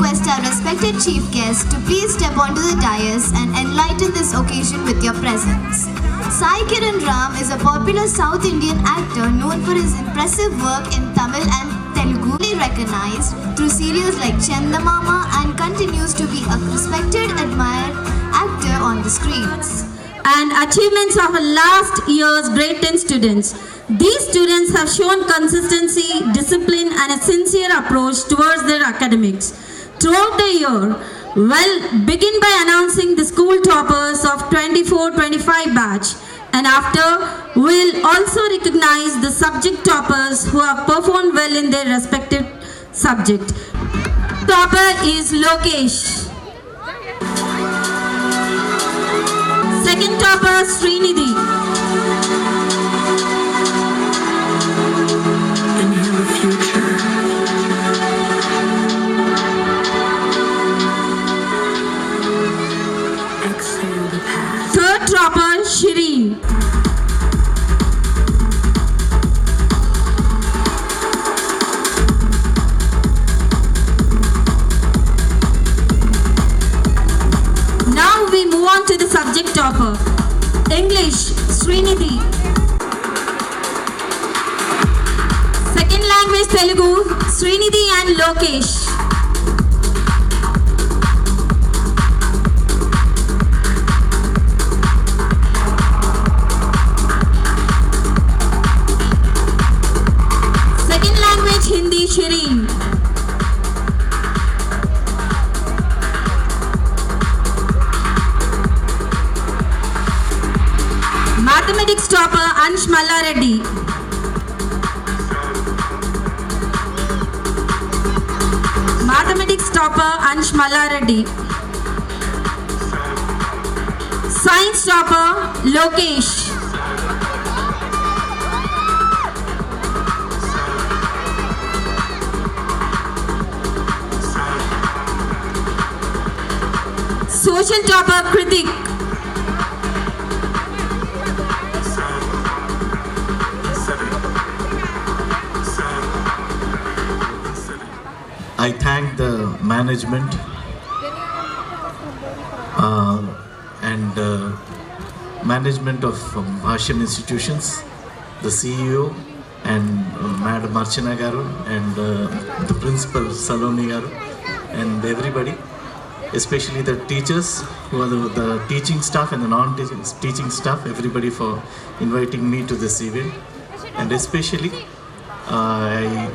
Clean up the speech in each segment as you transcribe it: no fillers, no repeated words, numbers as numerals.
request our respected chief guest to please step onto the dais and enlighten this occasion with your presence. Sai Kiran Ram is a popular South Indian actor known for his impressive work in Tamil and Telugu, recognized through serials like Chandamama, and continues to be a respected, admired actor on the screens. And achievements of last year's grade 10 students. These students have shown consistency, discipline and a sincere approach towards their academics throughout the year. Well, begin by announcing the school toppers of 24-25 batch, and after we'll also recognize the subject toppers who have performed well in their respective subject. Topper is Lokesh. Second topper, Srinidhi. Inhale the future. Exhale the past. Third topper, Shireen. Now we move on to the subject topper. English, Srinidhi. Second language, Telugu, Srinidhi and Lokesh. Second language, Hindi, Shireen. Mathematics topper, Ansh Mallareddy. Mathematics topper, Ansh Mallareddy. Science topper, Lokesh. Social topper, Kritik. I thank the management and management of Bhashyam Institutions, the CEO and Madam Archana Garu and the principal Saloni Garu and everybody, especially the teachers who are the teaching staff and the non-teaching staff, everybody for inviting me to this event. And especially I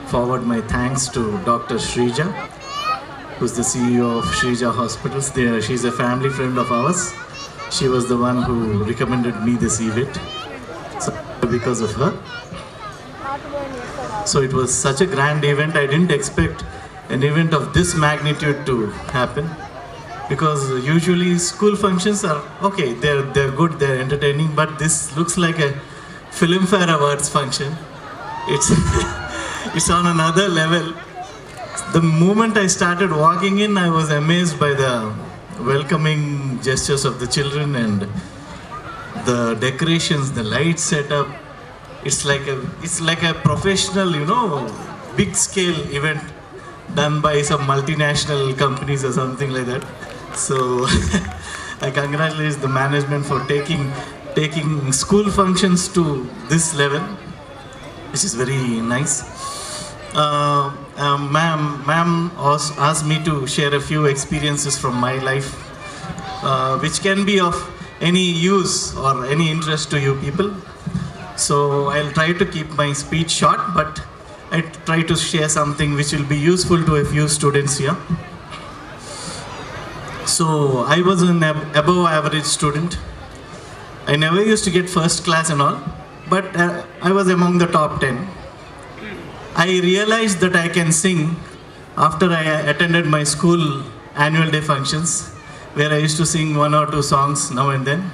forward my thanks to Dr. Shrija, who's the CEO of Shrija Hospitals. She's a family friend of ours. She was the one who recommended me this event, so because of her. So it was such a grand event. I didn't expect an event of this magnitude to happen, because usually school functions are okay, they're good, they're entertaining, but this looks like a Filmfare Awards function. It's on another level. The moment I started walking in, I was amazed by the welcoming gestures of the children and the decorations, the light setup. It's like a professional, big scale event done by some multinational companies or something like that. So I congratulate the management for taking school functions to this level, which is very nice. Ma'am asked me to share a few experiences from my life, which can be of any use or any interest to you people. So I'll try to keep my speech short, but I try to share something which will be useful to a few students here. So I was an above average student. I never used to get first class and all, but I was among the top 10. I realized that I can sing after I attended my school annual day functions, where I used to sing 1 or 2 songs now and then.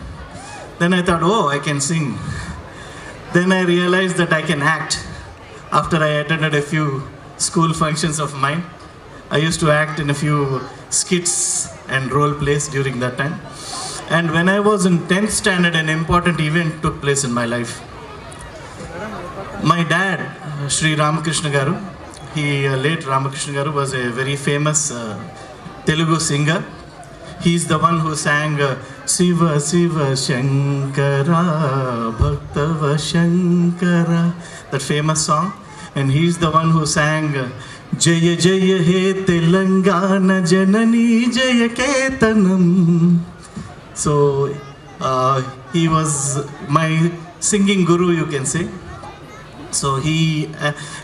Then I thought, oh, I can sing. Then I realized that I can act after I attended a few school functions of mine. I used to act in a few skits and role plays during that time. And when I was in 10th standard, an important event took place in my life. My dad, Sri Ramakrishna Garu, late Ramakrishna Garu was a very famous Telugu singer. He's the one who sang Siva Siva Shankara Bhaktava Shankara, that famous song. And he's the one who sang Jaya Jaya He Telangana Janani Jaya Ketanam. So he was my singing guru, you can say. So he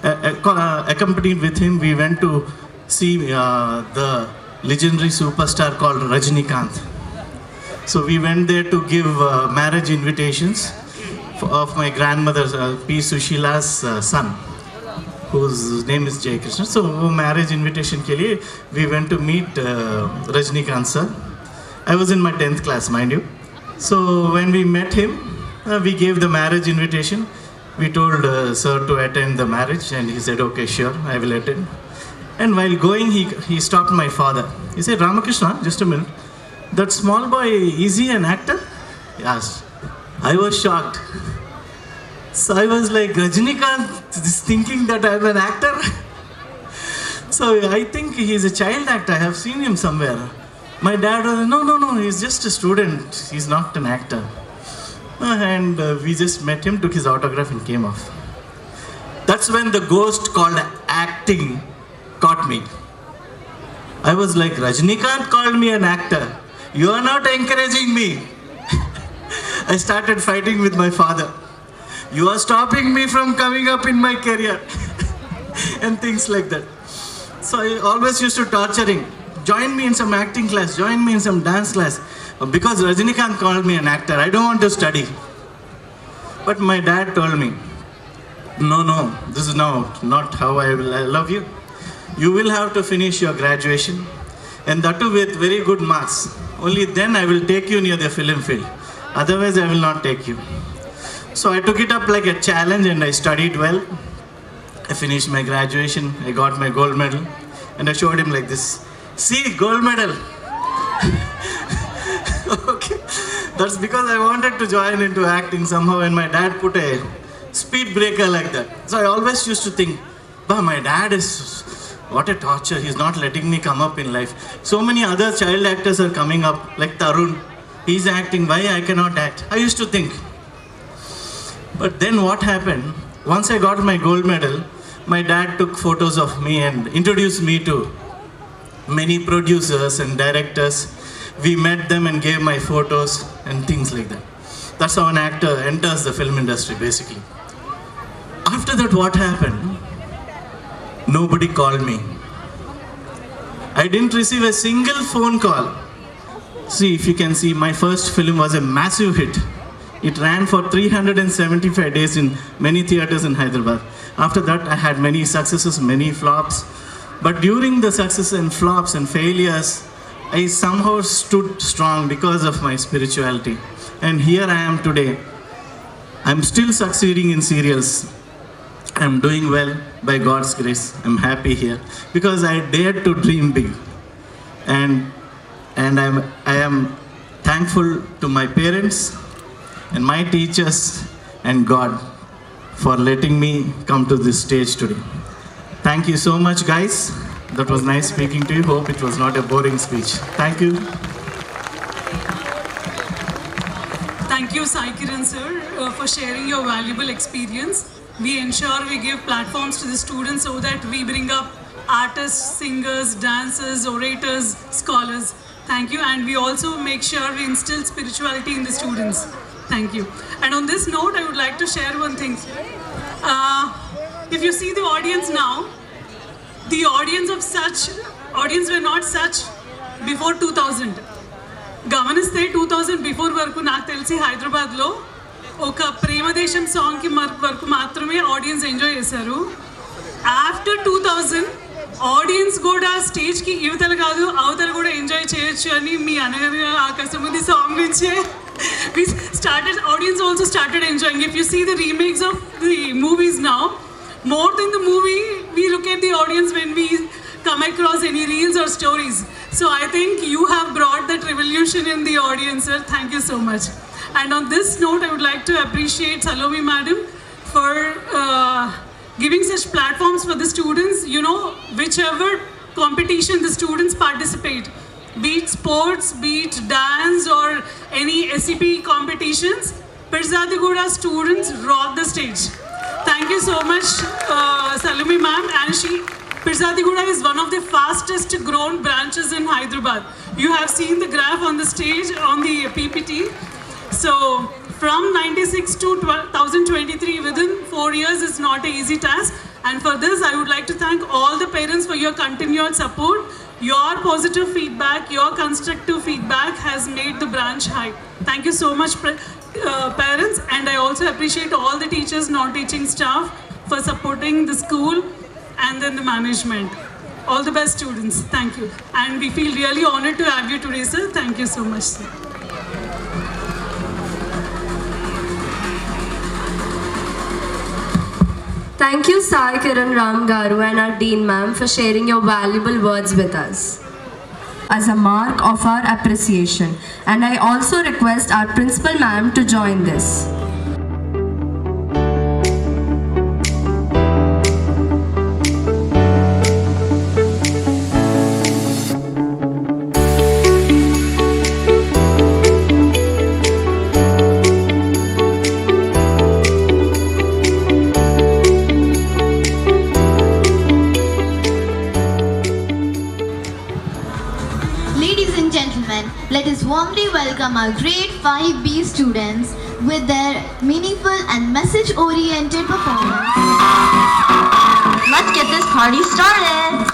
accompanied with him. We went to see the legendary superstar called Rajinikanth. So we went there to give marriage invitations of my grandmother P. Sushila's son, whose name is Jay Krishna. So marriage invitation ke liye we went to meet Rajinikanth sir. I was in my 10th class, mind you. So when we met him, we gave the marriage invitation. We told sir to attend the marriage, and he said, okay, sure, I will attend. And while going, he stopped my father. He said, Ramakrishna, just a minute. That small boy, is he an actor? He asked. I was shocked. So I was like, Rajinikanth is thinking that I'm an actor? So I think he's a child actor. I have seen him somewhere. My dad was, no, he's just a student. He's not an actor. And we just met him, took his autograph and came off. That's when the ghost called acting caught me. I was like, Rajinikanth called me an actor. You are not encouraging me. I started fighting with my father. You are stopping me from coming up in my career. And things like that. So I always used to torture him. Join me in some acting class, join me in some dance class. Because Rajinikanth called me an actor, I don't want to study. But my dad told me, no, this is not how I love you. You will have to finish your graduation, and that too with very good marks. Only then I will take you near the film field. Otherwise I will not take you. So I took it up like a challenge and I studied well. I finished my graduation, I got my gold medal, and I showed him like this. See, gold medal. Okay. That's because I wanted to join into acting somehow, and my dad put a speed breaker like that. So I always used to think, my dad is, what a torture, he's not letting me come up in life. So many other child actors are coming up, like Tarun. He's acting, why I cannot act? I used to think. But then what happened, once I got my gold medal, my dad took photos of me and introduced me to many producers and directors. We met them and gave my photos and things like that. That's how an actor enters the film industry, basically. After that, what happened? Nobody called me. I didn't receive a single phone call. See, if you can see, my first film was a massive hit. It ran for 375 days in many theaters in Hyderabad. After that, I had many successes, many flops. But during the success and flops and failures, I somehow stood strong because of my spirituality. And here I am today. I'm still succeeding in serials. I'm doing well by God's grace. I'm happy here because I dared to dream big. And I am thankful to my parents and my teachers and God for letting me come to this stage today. Thank you so much, guys. That was nice speaking to you. Hope it was not a boring speech. Thank you. Thank you, Sai Kiran sir, for sharing your valuable experience. We ensure we give platforms to the students so that we bring up artists, singers, dancers, orators, scholars. Thank you. And we also make sure we instill spirituality in the students. Thank you. And on this note, I would like to share one thing. If you see the audience now, the audience were not such before 2000. గమనిస్తే 2000 before వరకు నాకు తెలిసి హైదరాబాద్లో ఒక ప్రేమదేశం సాంగ్కి వరకు మాత్రమే audience enjoy చేశారు. ఆఫ్టర్ 2000 ఆడియన్స్ కూడా స్టేజ్కి యువతలు కాదు అవతల కూడా ఎంజాయ్ చేయొచ్చు అని మీ అనగా ఆకాశం ఉంది సాంగ్ నుంచే audience also started enjoying. If you see the remakes of the movies now, more than the movie, we look at the audience when we come across any reels or stories. So I think you have brought that revolution in the audience, sir. Thank you so much. And on this note, I would like to appreciate Salome madam for giving such platforms for the students, whichever competition the students participate, be it sports, be it dance or any SCP competitions, Pirzadiguda students rock the stage. Thank you so much, Salome ma'am. And Pirzadiguda is one of the fastest grown branches in Hyderabad. You have seen the graph on the stage, on the PPT. So from 96 to 2023, within 4 years is not an easy task. And for this, I would like to thank all the parents for your continued support. Your positive feedback, your constructive feedback has made the branch high. Thank you so much, parents. And I also appreciate all the teachers, non-teaching staff for supporting the school and then the management. All the best, students. Thank you. And we feel really honored to have you today, sir. Thank you so much, sir. Thank you, Sai Kiran Ram Garu and our Dean Ma'am for sharing your valuable words with us as a mark of our appreciation. And I also request our Principal Ma'am to join this. Let us warmly welcome our grade 5B students with their meaningful and message-oriented performance. Let's get this party started!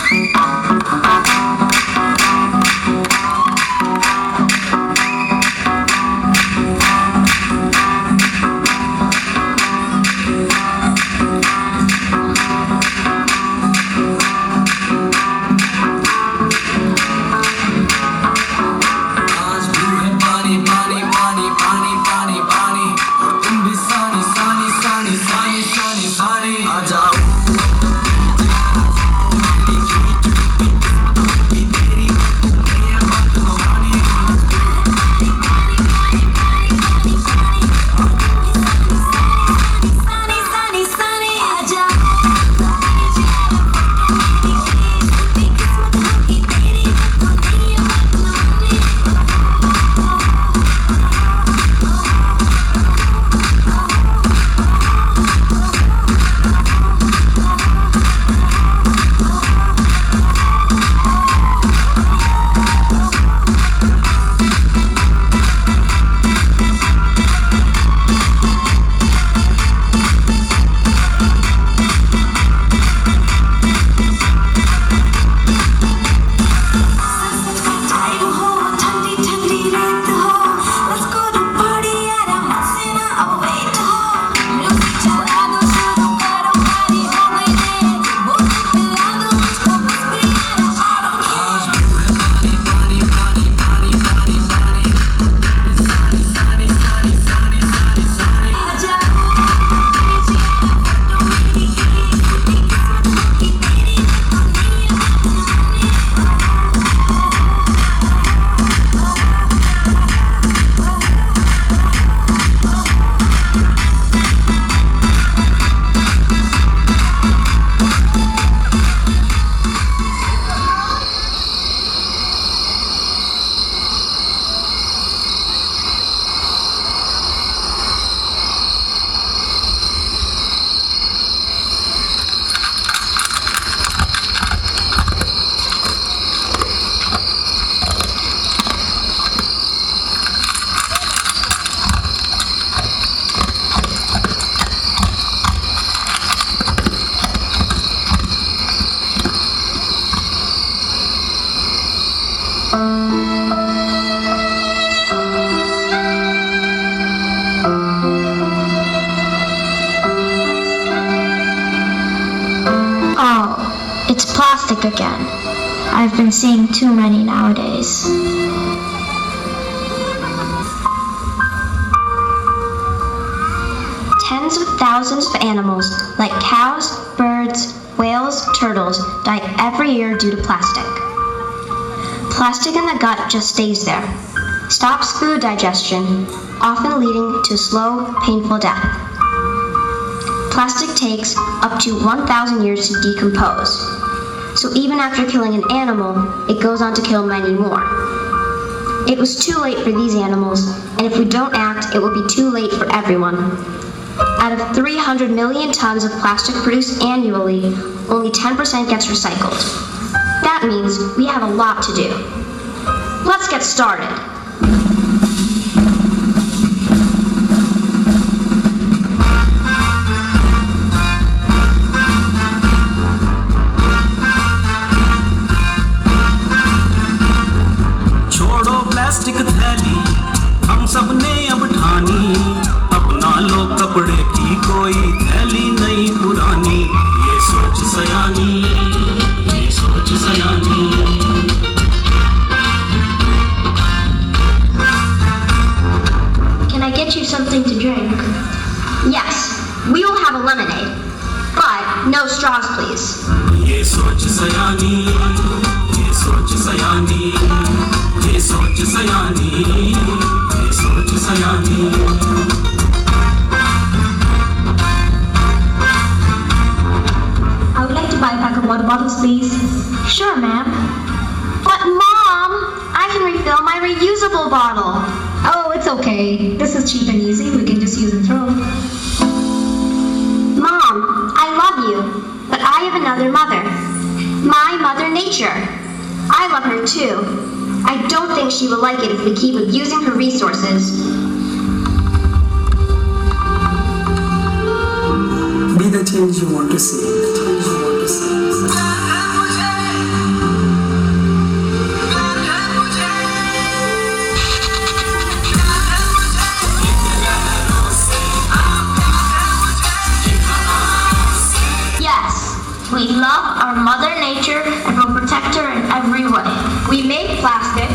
Plastic again. I've been seeing too many nowadays. Tens of thousands of animals, like cows, birds, whales, turtles, die every year due to plastic. Plastic in the gut just stays there, stops food digestion, often leading to slow, painful death. plastic takes up to 1,000 years to decompose. So even after killing an animal, it goes on to kill many more. It was too late for these animals, and if we don't act, it will be too late for everyone. Out of 300 million tons of plastic produced annually, only 10% gets recycled. That means we have a lot to do. Let's get started. Plastic थैली हम सब ने अब ठानी, अपना लो कपड़े की कोई थैली नहीं पुरानी। ये सोच सयानी, ये सोच सयानी। Can I get you something to drink? Yes, we will have a lemonade, but no straws, please. ये सोच सयानी, ये सोच सयानी। ये सोच सयानी, ये सोच सयानी। I would like to buy a pack of water bottles, please. Sure, ma'am. But, Mom, I can refill my reusable bottle. Oh, it's okay. This is cheap and easy. We can just use and throw. Mom, I love you, but I have another mother. My Mother Nature. I love her too. I don't think she will like it if we keep abusing her resources. Be the change you want to see. Yes, we love our Mother Nature and will protect her in every way. We make plastic.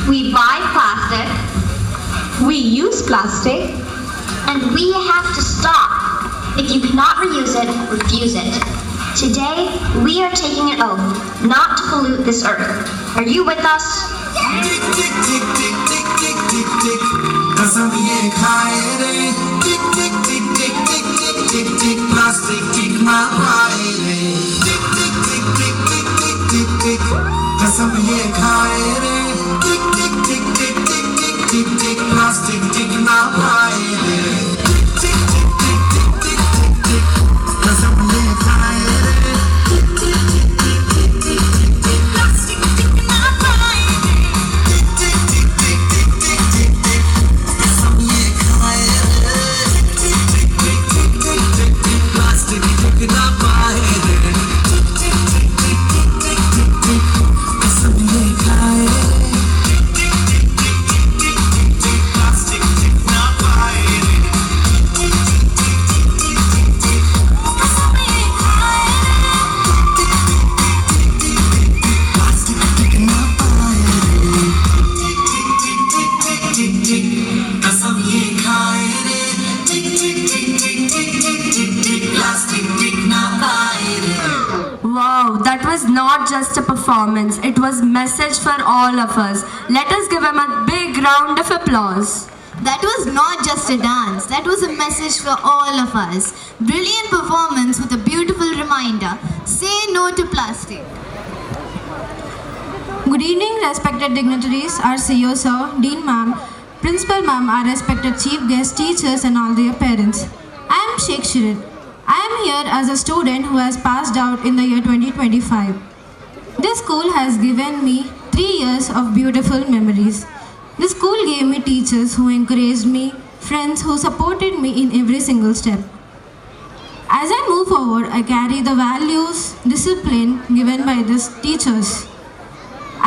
We buy plastic. We use plastic. And we have to stop. If you cannot reuse it, refuse it. Today, we are taking an oath not to pollute this earth. Are you with us? Tick tick tick tick tick tick tick tick, कसम ये खाए रे। Tick tick tick tick tick tick tick tick, plastic tick ना पाए रे। Tick tick tick tick tick tick tick tick, कसम ये खाए रे। Tick tick tick tick tick tick tick tick, plastic tick ना पाए रे। Tick tick tick tick tick tick tick tick, कसम ये खाए रे। Tick tick tick tick tick tick tick tick, plastic tick ना पाए रे। Tick tick tick tick tick tick tick tick, कसम ये खाए रे। Tick tick tick tick tick tick tick, plastic tick ना पाए रे। Tick tick tick tick tick tick tick tick, कसम ये खाए रे। Tick tick tick tick tick tick tick tick, plastic tick ना पाए रे। Tick tick tick tick tick tick tick tick, कसम ये खाए रे। Tick tick tick tick tick tick tick tick, plastic tick ना पाए रे। Tick tick tick tick tick tick tick, कसम ये खाए रे। Tick tick tick tick tick tick tick tick, plastic tick ना पाए रे। Wow, that was not just a performance, it was message for all of us. Let us give him a big round of applause. That was not just a dance, that was a message for all of us. Brilliant performance with a beautiful reminder. Say no to plastic. Good evening, respected dignitaries, our CEO sir, Dean ma'am, Principal ma'am, our respected chief guests, teachers and all their parents. I am Sheikh Shirin. I am here as a student who has passed out in the year 2025. This school has given me 3 years of beautiful memories. This school gave me teachers who encouraged me, friends who supported me in every single step. As I move forward, I carry the values, discipline given by these teachers.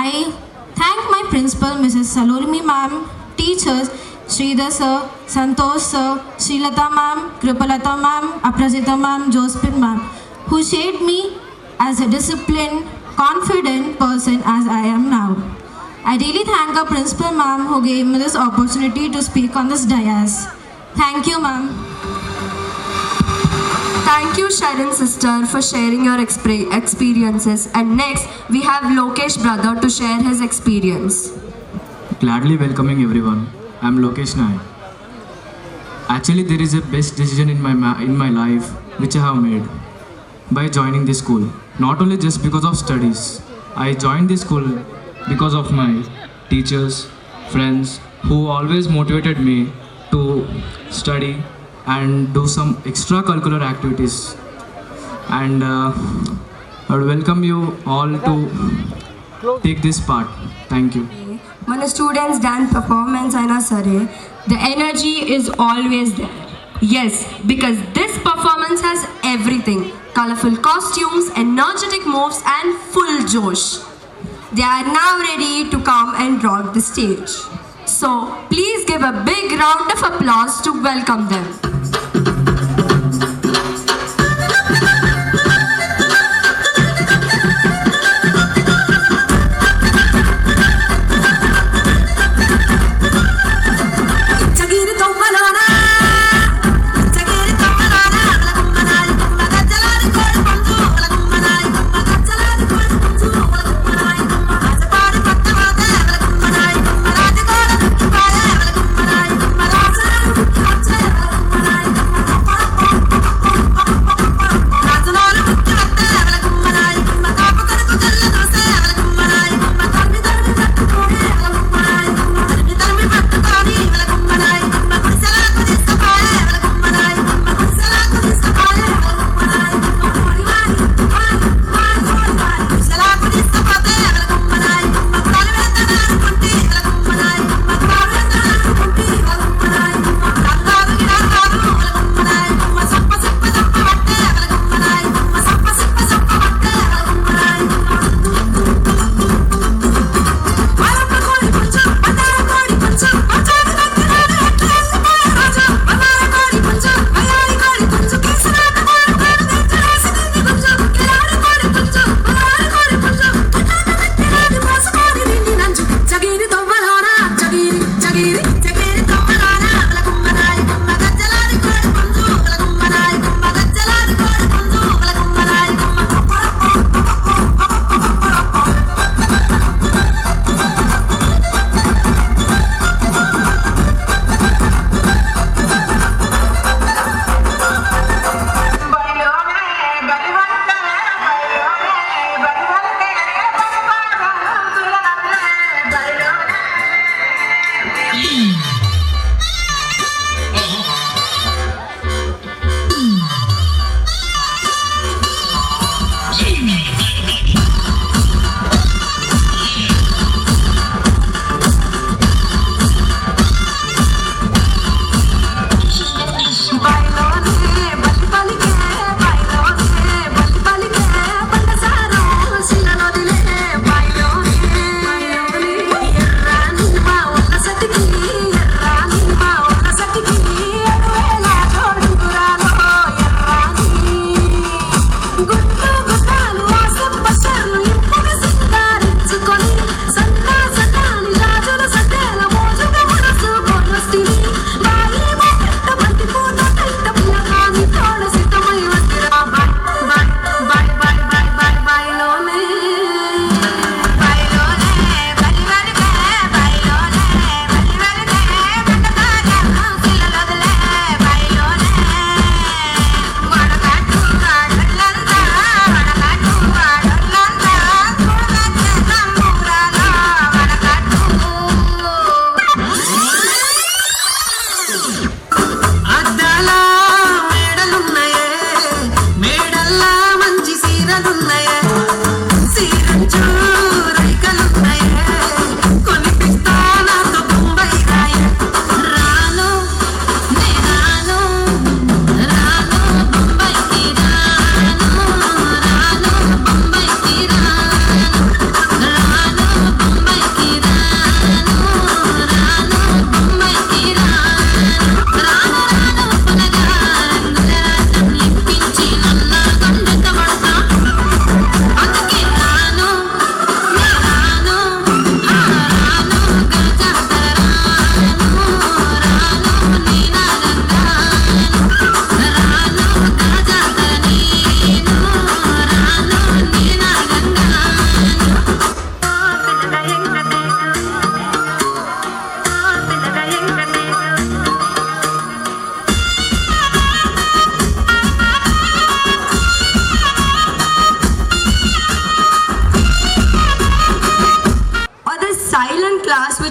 I thank my principal, Mrs. Salurmi ma'am, teachers, Sridhar sir, Santosh sir, Srilata ma'am, Kripalata ma'am, Aprajita ma'am, Josephine ma'am, who shaped me as a disciplined, confident person as I am now. I really thank our principal ma'am who gave me this opportunity to speak on this dais. Thank you ma'am. Thank you, Sharon sister, for sharing your experiences. And next, we have Lokesh brother to share his experience. Gladly welcoming everyone. I am Lokesh Nayak. Actually, there is a best decision in my life which I have made by joining this school. Not only just because of studies. I joined this school because of my teachers, friends who always motivated me to study and do some extracurricular activities. And I would welcome you all to take this part. Thank you. మన students dance performance అయినా సరే the energy is always there. Yes, because this performance has everything: colorful costumes, energetic moves, and full josh. They are now ready to come and rock the stage. So please give a big round of applause to welcome them.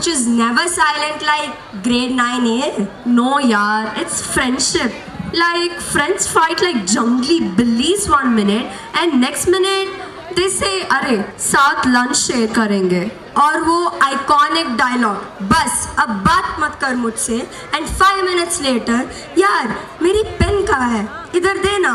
which is never silent like grade 9A. No yaar, it's friendship. Like friends fight like jungly billies one minute and next minute they say अरे साथ lunch share करेंगे. और वो iconic dialogue, बस अब बात मत कर मुझसे. And 5 minutes later, यार मेरी पेन कहाँ है? इधर देना.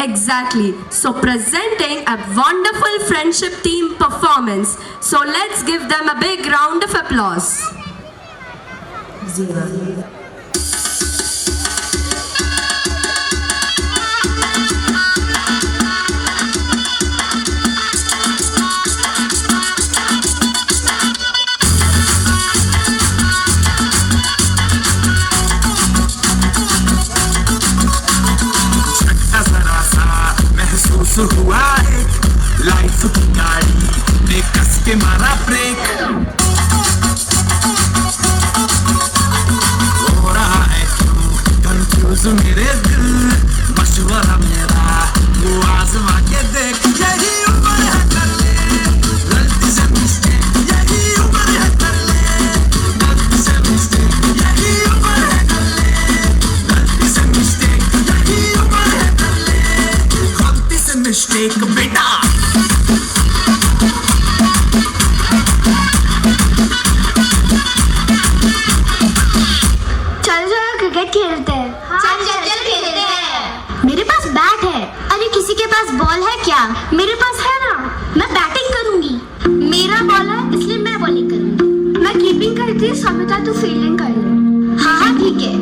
Exactly. So presenting a wonderful friendship team performance. So let's give them a big round of applause. हुआ है लाइफ की गाड़ी ने कस के मारा ब्रेक हो रहा है क्यों कंफ्यूज मेरे दिल मशवरा मेरा वो आजमा के देख यही उम्र है कर ले गलती से मिस्टेक यही उम्र है कर ले गलती से मिस्टेक यही उम्र है कर ले गलती से मिस्टेक यही उम्र है कर ले मिस्टेक बेटा चल जाओ क्रिकेट खेलते हैं. चल खेलते हैं. मेरे पास बैट है. अरे किसी के पास बॉल है क्या? मेरे पास है ना. मैं बैटिंग करूंगी. मेरा बॉल है इसलिए मैं बॉलिंग करूंगी. मैं कीपिंग करती हूँ, समिता तू फील्डिंग कर ले. हाँ ठीक है.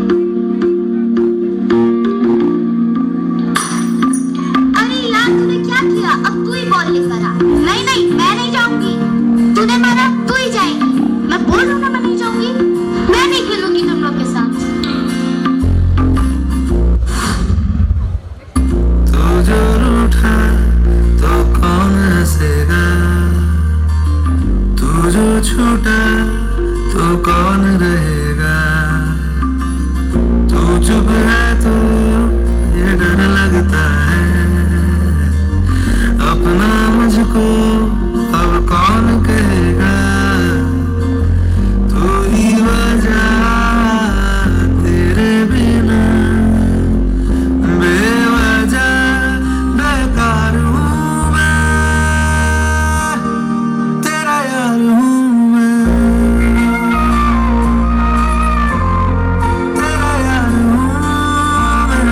अब तू ही बॉल लेकर आ. नहीं मैं नहीं जाऊंगी. तूने मारा तू ही जाएगी. मैं बोल रहा हूँ ना मैं नहीं जाऊंगी. मैं नहीं खेलूंगी तुम लोग के साथ. तू जो रूठा तो कौन हंसेगा तू जो छूटा तो कौन रहेगा तू चुप है तो ये डर लगता है अपना मुझको अब कौन कहेगा तू ही वजह तेरे बिना बेवजह बेकार हूँ मैं तेरा यार हूँ मैं तेरा यार हूँ मैं.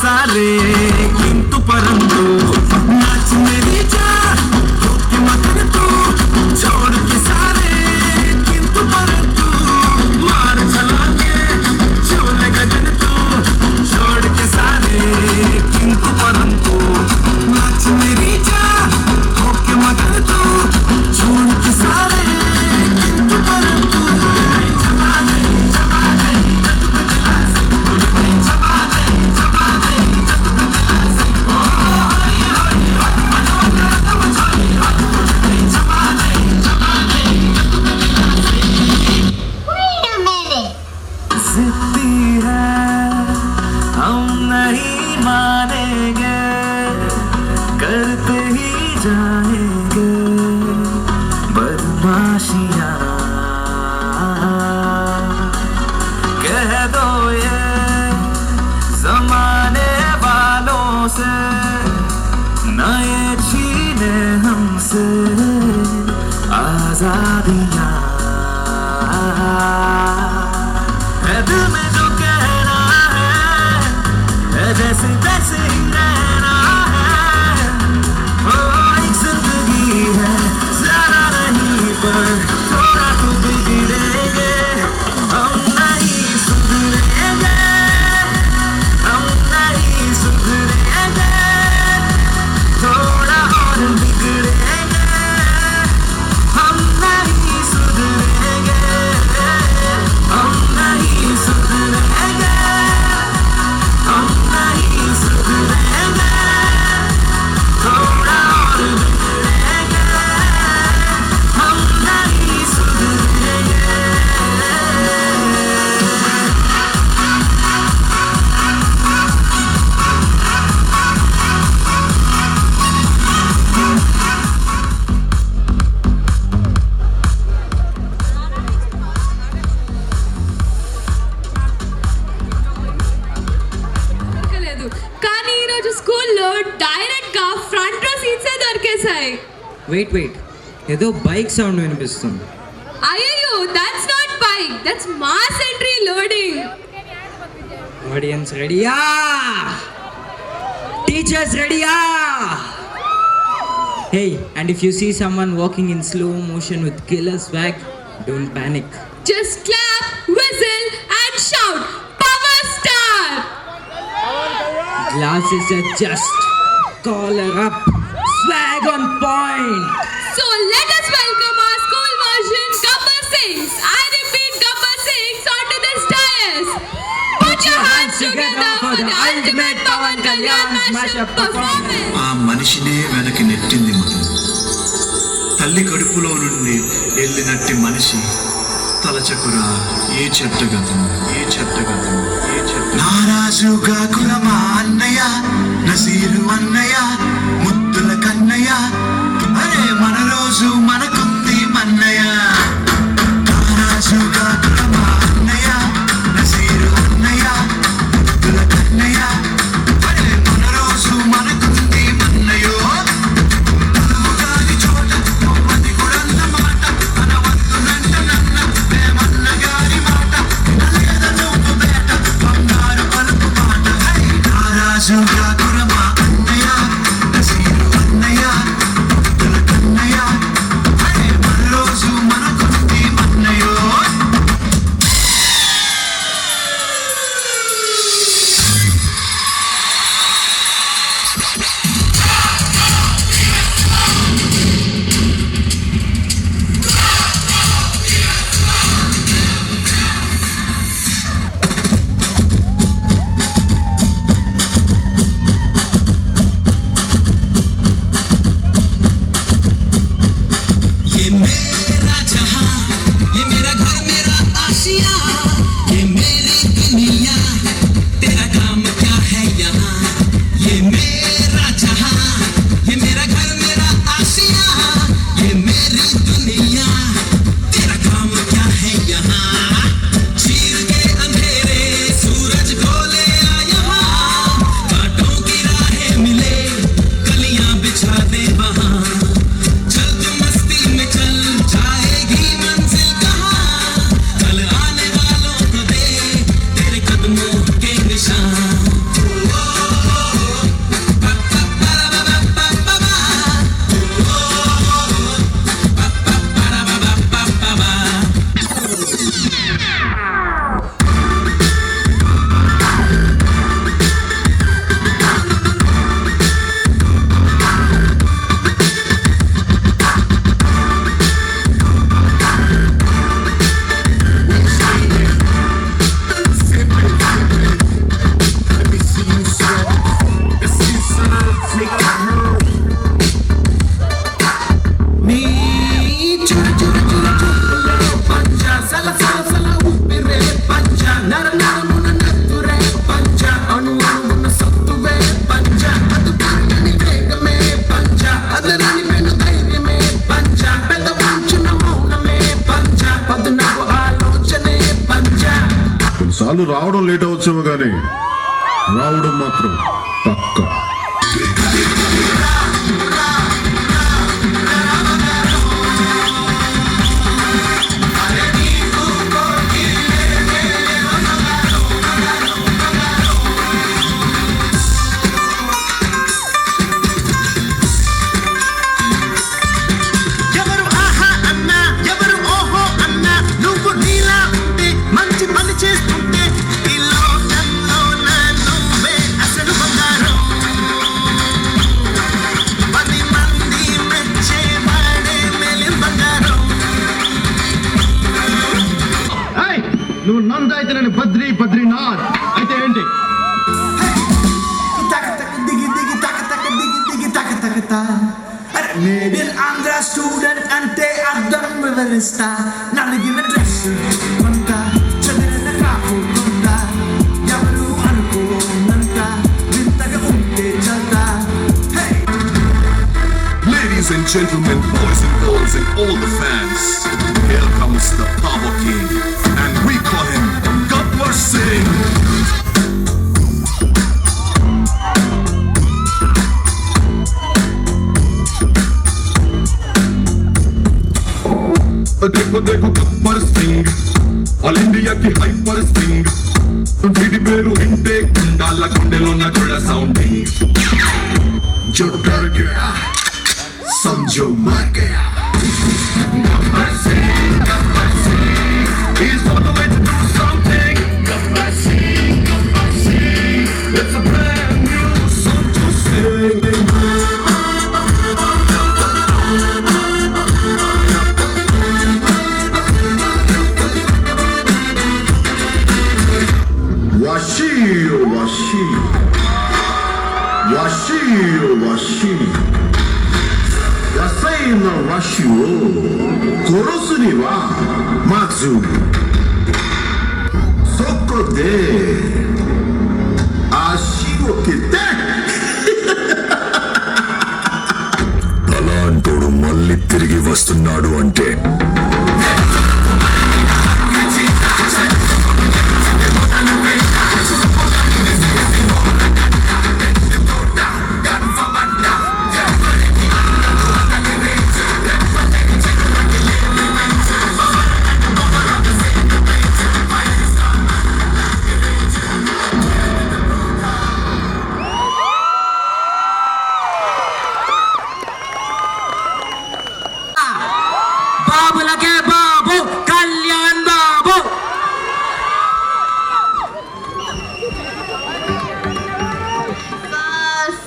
सारे किंतु परंतु नाच मेरी जान होके मगन तू छोड़ के सारे किंतु परंतु मार छलांगे छोड़ गगन तू छोड़ के सारे किंतु परंतु नाच मेरी जान होके मगन तू छोड़ के सारे किंतु परंतु जाएंगे बदमाशियाँ कह दो ये जमाने वालों से न ये छीने हमसे आजादियाँ थोड़ा तो बिगड़ेंगे, हम नहीं सुधरेंगे, हम नहीं सुधरेंगे, थोड़ा और बिगड़ेंगे, हम नहीं सुधरेंगे, हम नहीं सुधरेंगे, हम नहीं सुधरेंगे, थोड़ा और बिगड़ेंगे, हम नहीं सुधरेंगे। లేదు కానీ ఈరోజు స్కూల్లో డైరెక్ట్గా ఫ్రంట్ రో సీట్సే దొరికేశాయి. వెయిట్ ఏదో బైక్ సౌండ్ వినిపిస్తుంది. అయ్యో that's not bike, that's mass entry loading. Audience రెడీయా? టీచర్స్ రెడీయా? Hey, and if you see someone walking in slow motion with killer swag, don't panic. Just clap, whistle and shout, Power Star! Glasses adjust, collar up, swag on point. So let us welcome our school version Gabbar Singhs. I repeat, Gabbar Singhs onto this dais. Put your hands together for the ultimate Pawan Kalyan mashup performance. ఆ మనిషినే వెనక్కి నెట్టింది మనం. తల్లి కడుపులో నుండి వెళ్ళినట్టి మనిషి తలచకురా ఏ చెట్టగతము, ఏ చెట్టగతము, ఏ చెట్ట. నారాజుగా కులమా అన్నయ్య, నసీరు అన్నయ్య, ముద్దుల కన్నయ్య, అరే మన రోజు మనకుంది మన్నయ్య. నారాజుగా కులమా అన్నయ్య, నసీరు అన్నయ్య, ముద్దుల కన్నయ్య, అరే మన రోజు మనకుంది మన్నయ్యో. రాజుగా కురమా అన్నయ్య, నసీరు అన్నయ్య, ముద్దుల కన్నయ్య, అరే మన రోజు మనకుంది మన్నయ్యో. ये मेरा जहां, ये मेरा घर, मेरा आशिया, ये मेरी दुनिया, तेरा काम क्या है यहाँ. ये मेरा जहां, ये मेरा घर, मेरा आशिया, ये मेरी दुनिया, तेरा काम क्या है यहाँ. चीर के अंधेरे सूरज को ले आ यहाँ, कांटों की राहें मिले, कलियां बिछा दे वहाँ. चल तू मस्ती में चल, जाएगी मंजिल कहाँ. कल आने वालों को दे तेरे कदमों के निशान. కొన్నిసార్లు రావడం లేట్ అవచ్చేమో కానీ రావడం మాత్రం పక్కా. ఎవరు ఆహా అన్నా, ఎవరు బంద్ అయితే నేను బద్రీనాథ్ అయితే ఏంటి? Made in Andhra student ante ardham vivarista naligina dress konta chadirina kapu konta yavaru anukonanta vintaga unte chalta. Hey, Ladies and gentlemen, boys and girls and all the fans, here comes the Power King and we call him Gabbar Singh. देखो देखो Gabbar Singh all India की hyper Singh ढीडी बेरू इंटे गुंडाला गुंडेलो ना जोड़ा sounding जो डर गया समझो मर गया. Gabbar Singh he's on the way to do something. Gabbar Singh it's a brand new song to sing. Washi Yasai no washi wo korosu ni wa mazu soko de ashi wo kite అలాంటోడు మళ్ళీ తిరిగి వస్తున్నాడు అంటే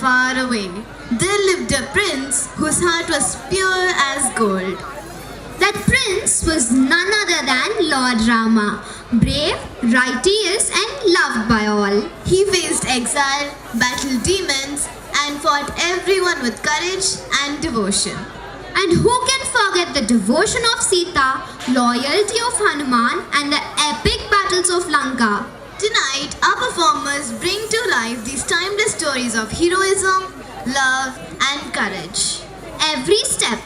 Far away, there lived a prince whose heart was pure as gold. That prince was none other than Lord Rama, brave, righteous and loved by all. He faced exile, battled demons and fought everyone with courage and devotion. And who can forget the devotion of Sita, loyalty of Hanuman and the epic battles of Lanka? Tonight, our performers bring to life these timeless stories of heroism, love and courage. Every step,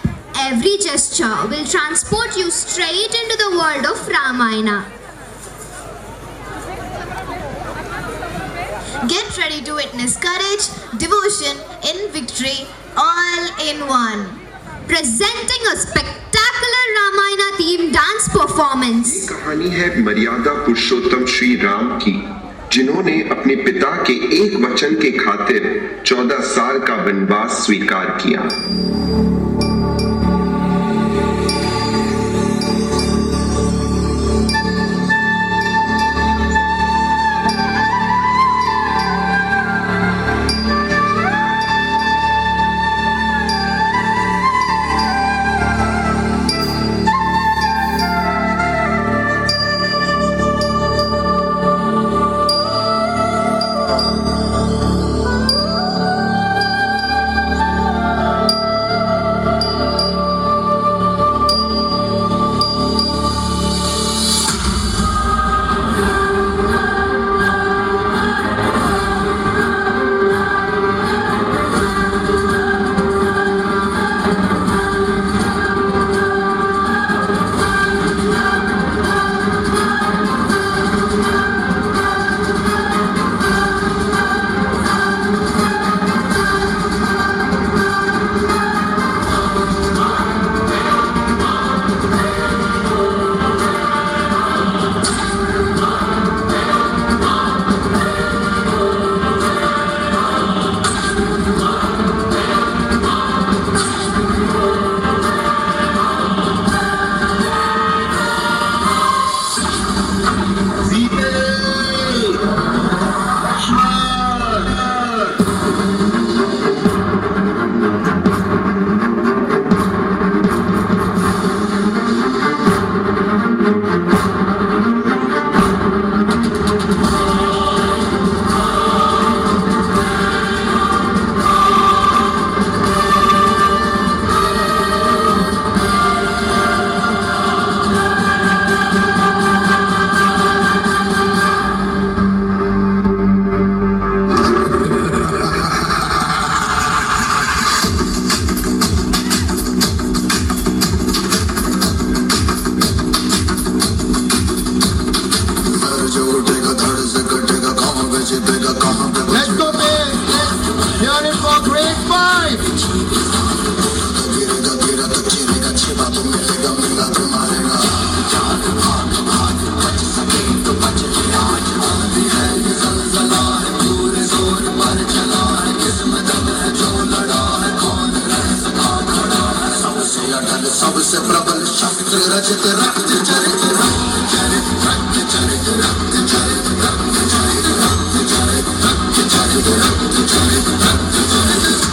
every gesture will transport you straight into the world of Ramayana. Get ready to witness courage, devotion in victory, all in one. Presenting a spectacular Ramayana themed dance performance. ये कहानी है मर्यादा पुरुषोत्तम श्री राम की, जिन्होंने अपने पिता के एक वचन के खातिर 14 साल का वनवास स्वीकार किया. शास्त्र रचित रक्त चरित रक्त चरित रक्त चरित रक्त चरित रक्त चरित रक्त चरित रक्त चरित रक्त चरित रक्त चरित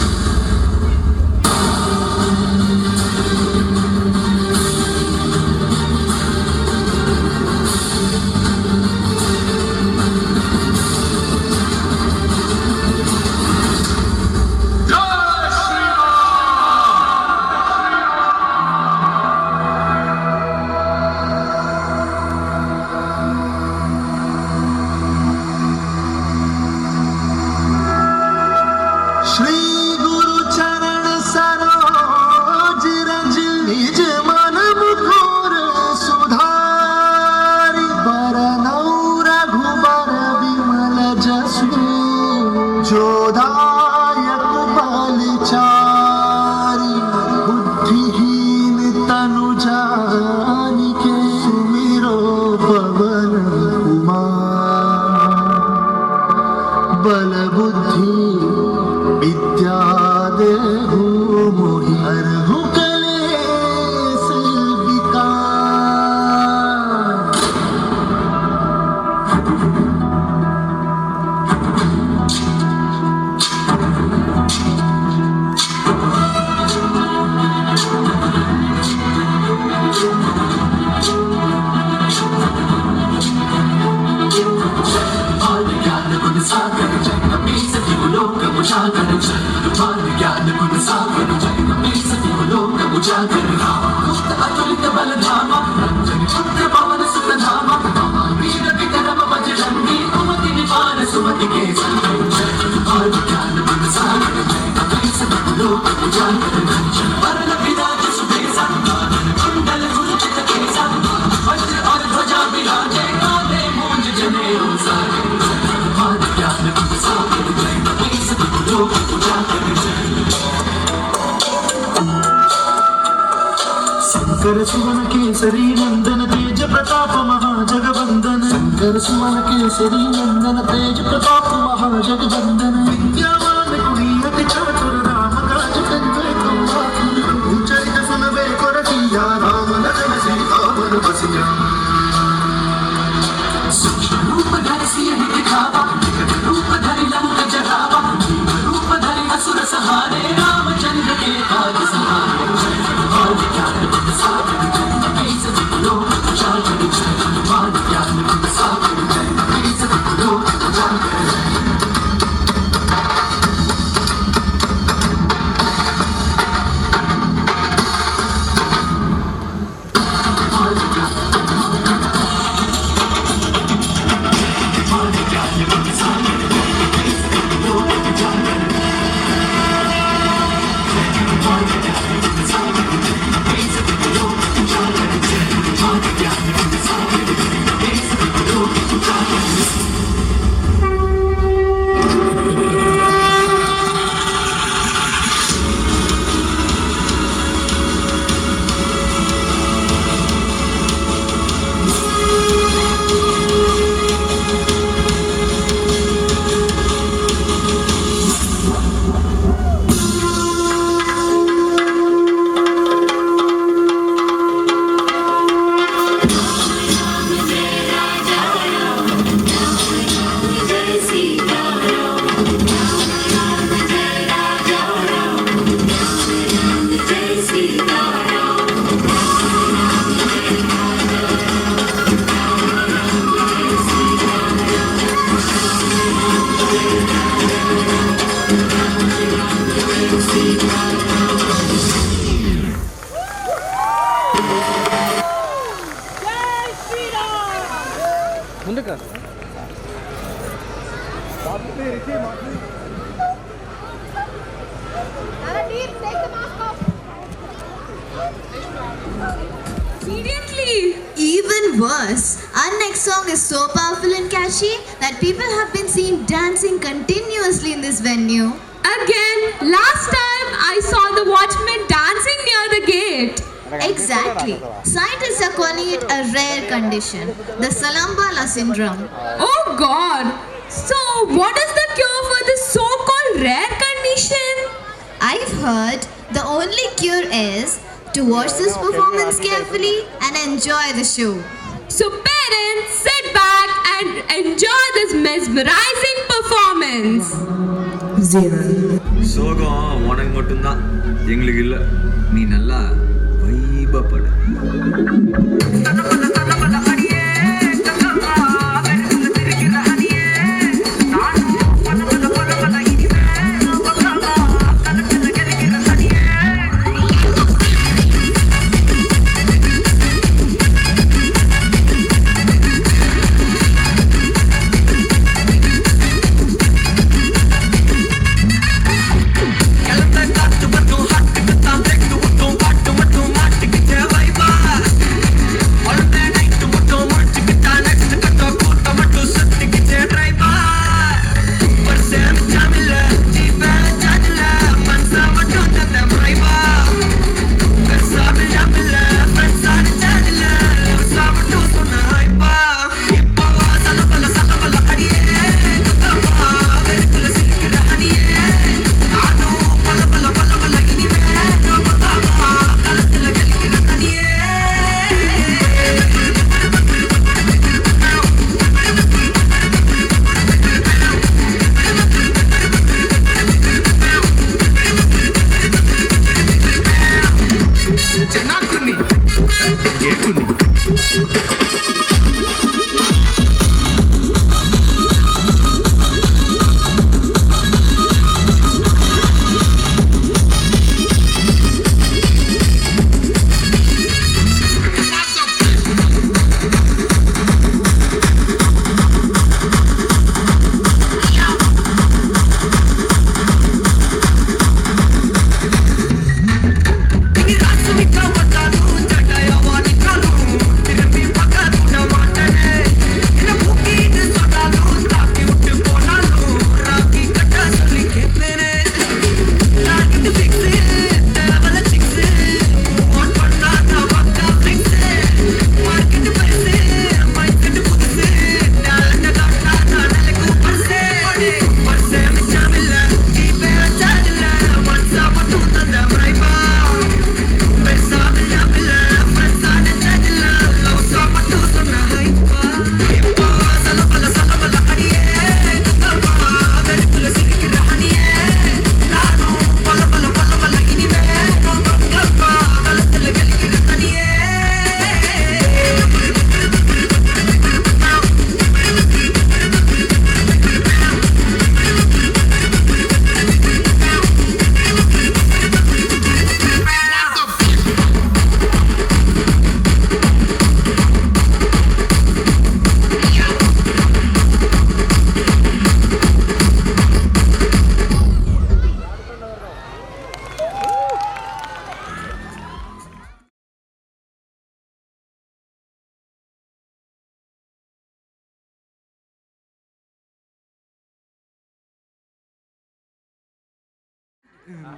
शंकर सुवन केसरी नंदन तेज प्रताप महाजगवंदन शंकर सुवन केसरी नंदन तेज प्रताप महाजगवंदन विद्यावान गुणी अति चातुर राम काज कंजे तुम चरित सुनबे को रखिया राम लखन सीता मन बसिया सूक्ष्म रूप धरि सियहि दिखावा रूप धरि लंक जरावा रूप धरि असुर सहारे रामचंद्र के काज सहारे Even worse, our next song is so powerful and catchy that people have been seen dancing continuously in this venue. Again, last time I saw the watchman dancing near the gate. Exactly. Scientists are calling it a rare condition, the Salambala syndrome. Oh God! So, what is the cure for this so-called rare condition? I've heard the only cure is to watch this performance carefully and enjoy the show. So parents, sit back and enjoy this mesmerizing performance. சோகம் உனக்கு மட்டும்தான், எங்களுக்கு இல்லை. நீ நல்லா வைபா படு.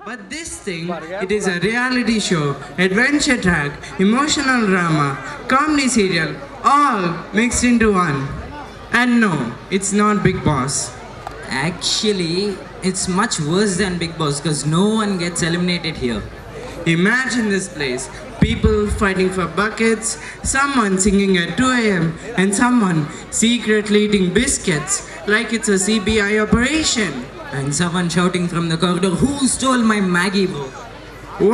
But this thing, it is a reality show, adventure track, emotional drama, comedy serial, all mixed into one. And no, it's not Big Boss. Actually, it's much worse than Big Boss because no one gets eliminated here. Imagine this place. People fighting for buckets, someone singing at 2 a.m. and someone secretly eating biscuits like it's a CBI operation. And someone shouting from the corridor, "Who stole my Maggie book?"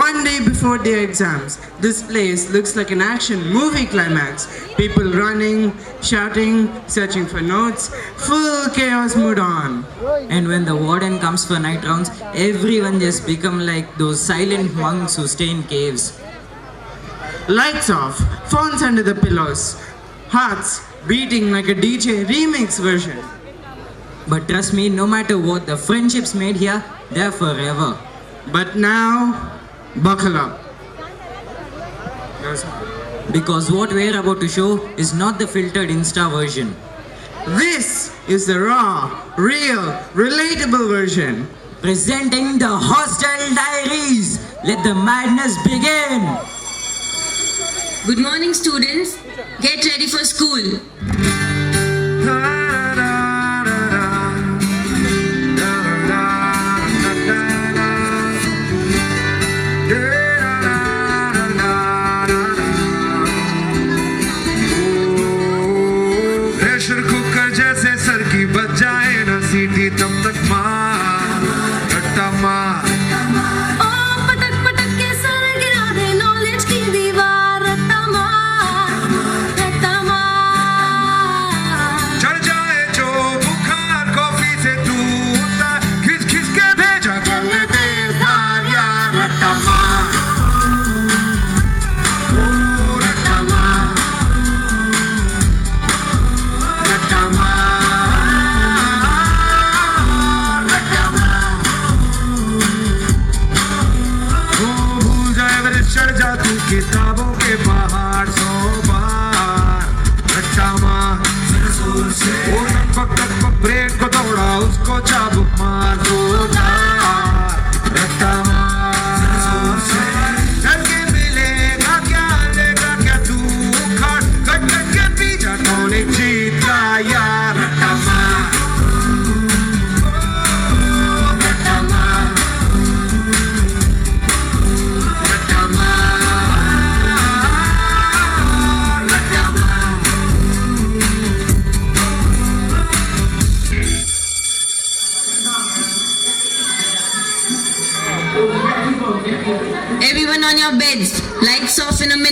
One day before their exams, this place looks like an action movie climax. People running, shouting, searching for notes, full chaos mood on. And when the warden comes for night rounds, everyone just become like those silent monks who stay in caves. Lights off, phones under the pillows, hearts beating like a DJ remix version. But trust me, no matter what, the friendships made here, they're forever. But now, buckle up. Because what we're about to show is not the filtered Insta version. This is the raw, real, relatable version. Presenting the Hostel Diaries. Let the madness begin. Good morning, students. Get ready for school.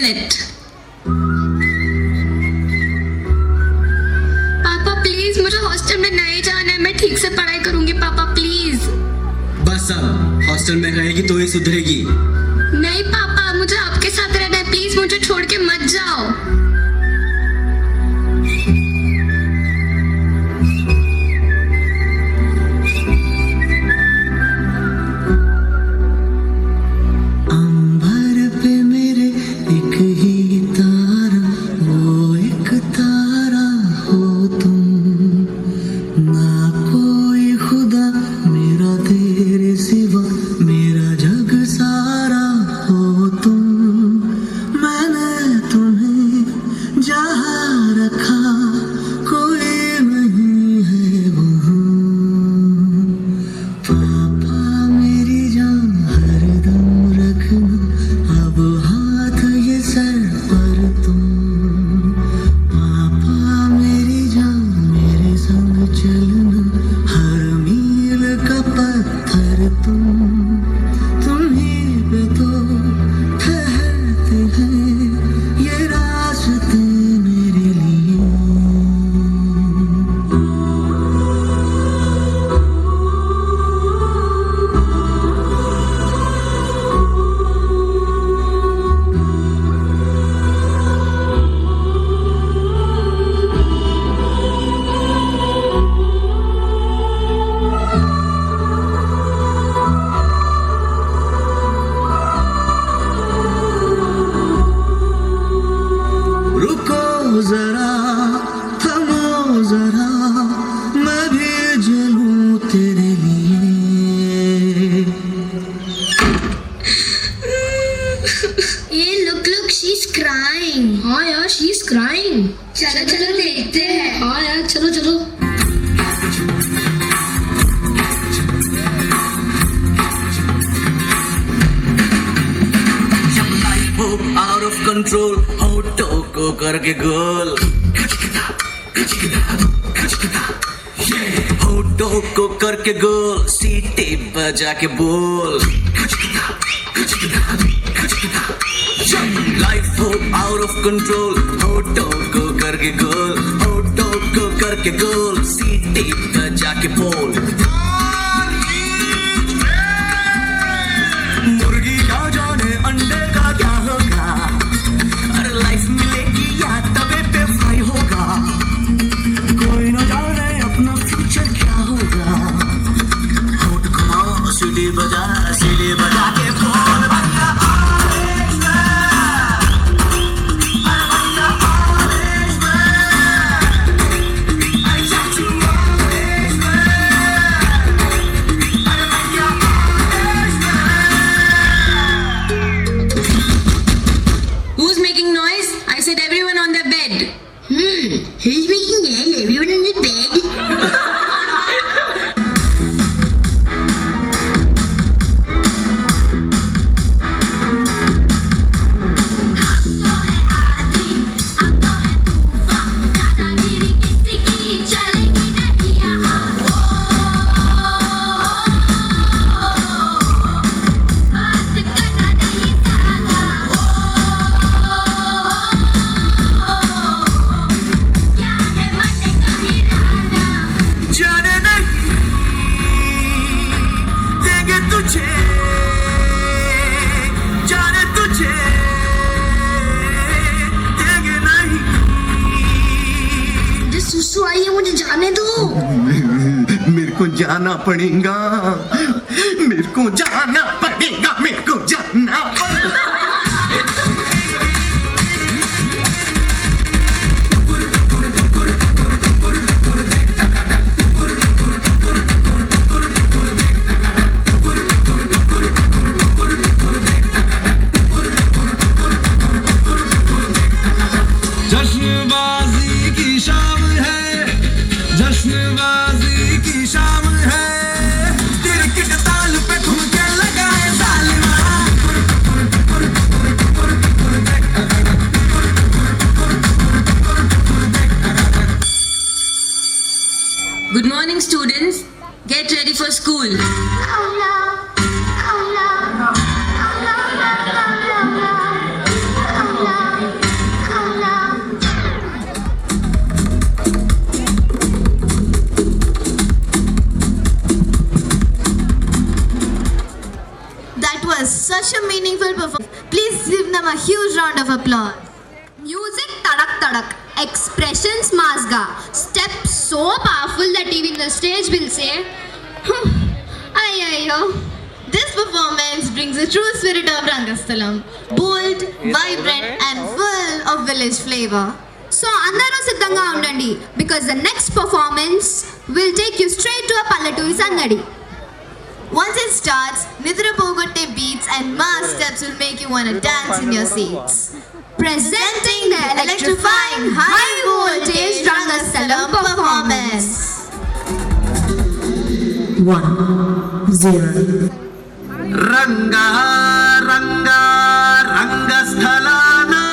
minute. पापा please मुझे hostel में नहीं जाना है, मैं ठीक से पढ़ाई करूंगी पापा प्लीज। बस अब हॉस्टल में रहेगी तो ही सुधरेगी। नहीं पापा मुझे आपके साथ रहना है, प्लीज मुझे छोड़ के मत जाओ। कंट्रोल होठों को करके गोल, होठों को करके गोल, सीटी बजा के बोल। लाइफ हो आउट ऑफ कंट्रोल, होठों को करके गोल, होठों को करके गोल, सीटी बजा के बोल। मुर्गी का जाने अंडे का क्या होगा, अरे लाइफ मिलेगी या तवे पे फ्राई होगा, कोई न जाने अपना फ्यूचर क्या होगा। होठ घुमाओ सीटी बजा के बोल। Who's making noise? Everyone in the bed? मुझे जाने दो। मेरे को जाना पड़ेगा, मेरे को जाना पड़ेगा, मेरे को जाना पड़ेगा। जश्नबाजी की शाम है, जश्नबाजी की शाम है, क्रिकेट ताल पे ठुमके लगाए जालिमा। Good morning students, get ready for school. them a huge round of applause. Music tadak tadak, expressions masga, steps so powerful that even the stage will say, ayyo. This performance brings the true spirit of Rangasthalam, bold, vibrant and full of village flavor. So andaru siddhanga undandi because the next performance will take you straight to a Pallaturi Sangadi. Once it starts, Nidra Pogotte beats and mass steps will make you want to dance in your seats. Presenting the electrifying high voltage Rangasthalam performance. 1-0. Ranga Ranga Rangasthalana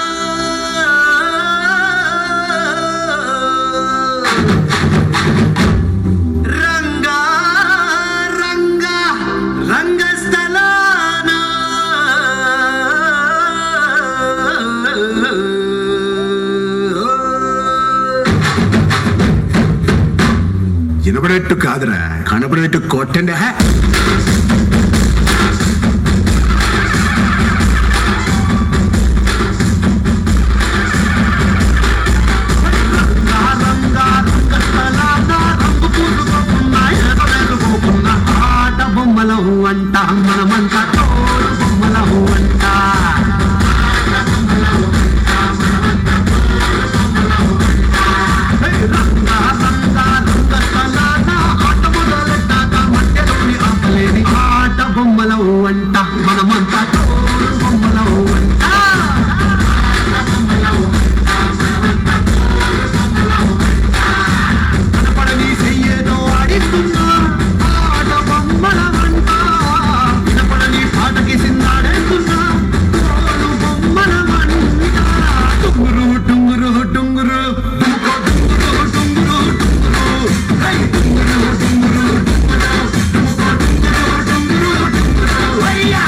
Ranga Ranga Rangasthalana వినపడేట్టు కాదురా కనపడేట్టు కొట్టండి. బొమ్మలహు అంట మనమంతా తోడు బొమ్మలహు అంట రంగా రంగా రంగస్థలాన ఆట మొదలెట్టాక మధ్యలోని ఆపలేని ఆట బొమ్మలహు అంట మనమంతా తోడు బొమ్మలహు అంట కనపడని చెయ్యేదో ఆడిస్తున్నా ఆట బొమ్మలమంట వినపడని పాటకి సిందాడేస్తున్నా తోడు బొమ్మలమంట టుంగురు టుంగురు టుంగురు డుముకో టుంగురు టుంగురు టుంగురు హై టుంగురు టుంగురు టుంగురు డుముకో టుంగురు టుంగురు టుంగురు హయ్యా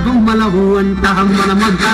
బొమ్మలహు అంట మనమంతా